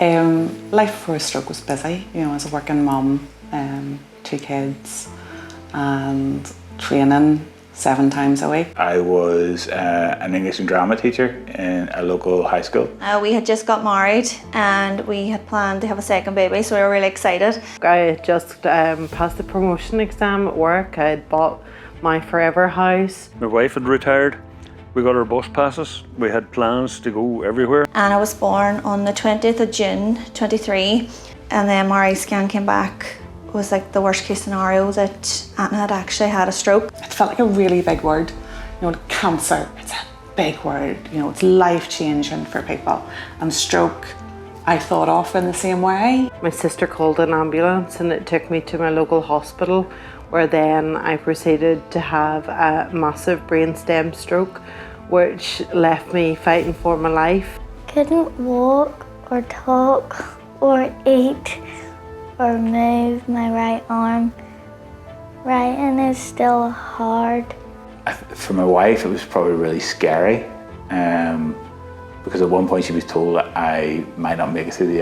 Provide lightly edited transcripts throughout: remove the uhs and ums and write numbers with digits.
Life before a stroke was busy, as a working mum, 2 kids, and training 7 times a week. I was an English and drama teacher in a local high school. We had just got married and we had planned to have a second baby, so we were really excited. I had just passed the promotion exam at work. I had bought my forever house. My wife had retired. We got our bus passes. We had plans to go everywhere. Anna was born on the 20th of June, 23, and the MRI scan came back. It was like the worst case scenario that Anna had actually had a stroke. It felt like a really big word. Cancer, it's a big word. It's life-changing for people. And stroke, I thought of in the same way. My sister called an ambulance and it took me to my local hospital, where then I proceeded to have a massive brainstem stroke, which left me fighting for my life. Couldn't walk or talk or eat or move my right arm. Writing is still hard. For my wife, it was probably really scary because at one point she was told that I might not make it through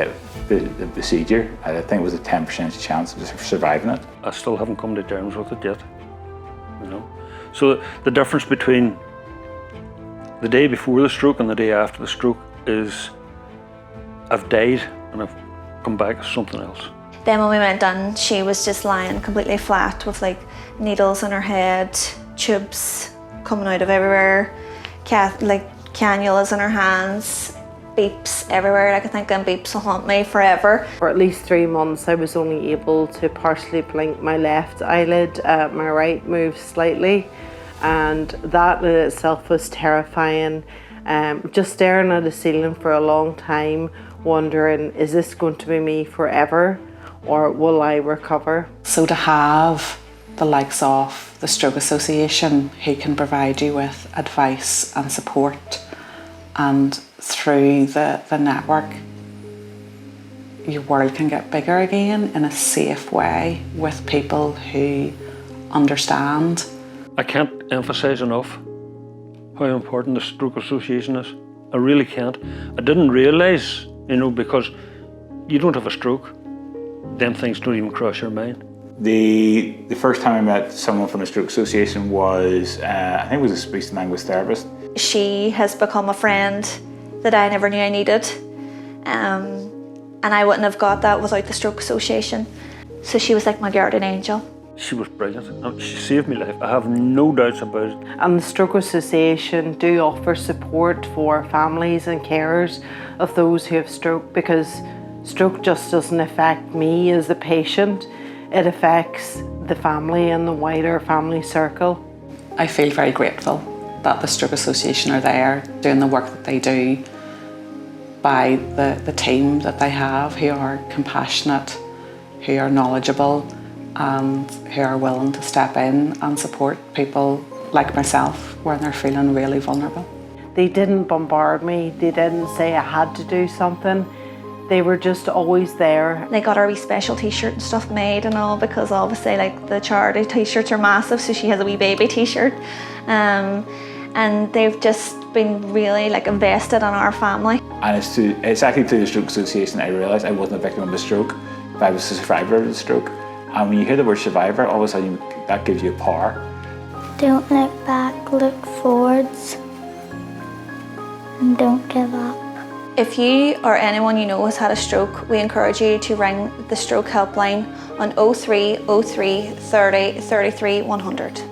the procedure. I think it was a 10% chance of surviving it. I still haven't come to terms with it yet. So the difference between the day before the stroke and the day after the stroke is I've died and I've come back as something else. Then when we went in, she was just lying completely flat with like needles in her head, tubes coming out of everywhere, cannulas in her hands, beeps everywhere. I think them beeps will haunt me forever. For at least 3 months, I was only able to partially blink my left eyelid. My right moved slightly, and that in itself was terrifying. Just staring at the ceiling for a long time, wondering, is this going to be me forever, or will I recover? So to have the likes of the Stroke Association, who can provide you with advice and support, and through the network, your world can get bigger again in a safe way with people who understand. I can't emphasise enough how important the Stroke Association is. I really can't. I didn't realise, because you don't have a stroke, them things don't even cross your mind. The first time I met someone from the Stroke Association was, I think it was a speech and language therapist. She has become a friend that I never knew I needed. And I wouldn't have got that without the Stroke Association. So she was like my guardian angel. She was brilliant. She saved my life. I have no doubts about it. And the Stroke Association do offer support for families and carers of those who have stroke, because stroke just doesn't affect me as the patient. It affects the family and the wider family circle. I feel very grateful that the Stroke Association are there doing the work that they do, by the team that they have, who are compassionate, who are knowledgeable, and who are willing to step in and support people like myself when they're feeling really vulnerable. They didn't bombard me. They didn't say I had to do something. They were just always there. They got our wee special t-shirt and stuff made and all, because obviously the charity t-shirts are massive, so she has a wee baby t-shirt. And they've just been really invested in our family. And it's actually through the Stroke Association I realised I wasn't a victim of a stroke, but I was a survivor of the stroke. And when you hear the word survivor, all of a sudden that gives you power. Don't look back, look forwards, and don't give up. If you or anyone you know has had a stroke, we encourage you to ring the stroke helpline on 0303 30 33 100.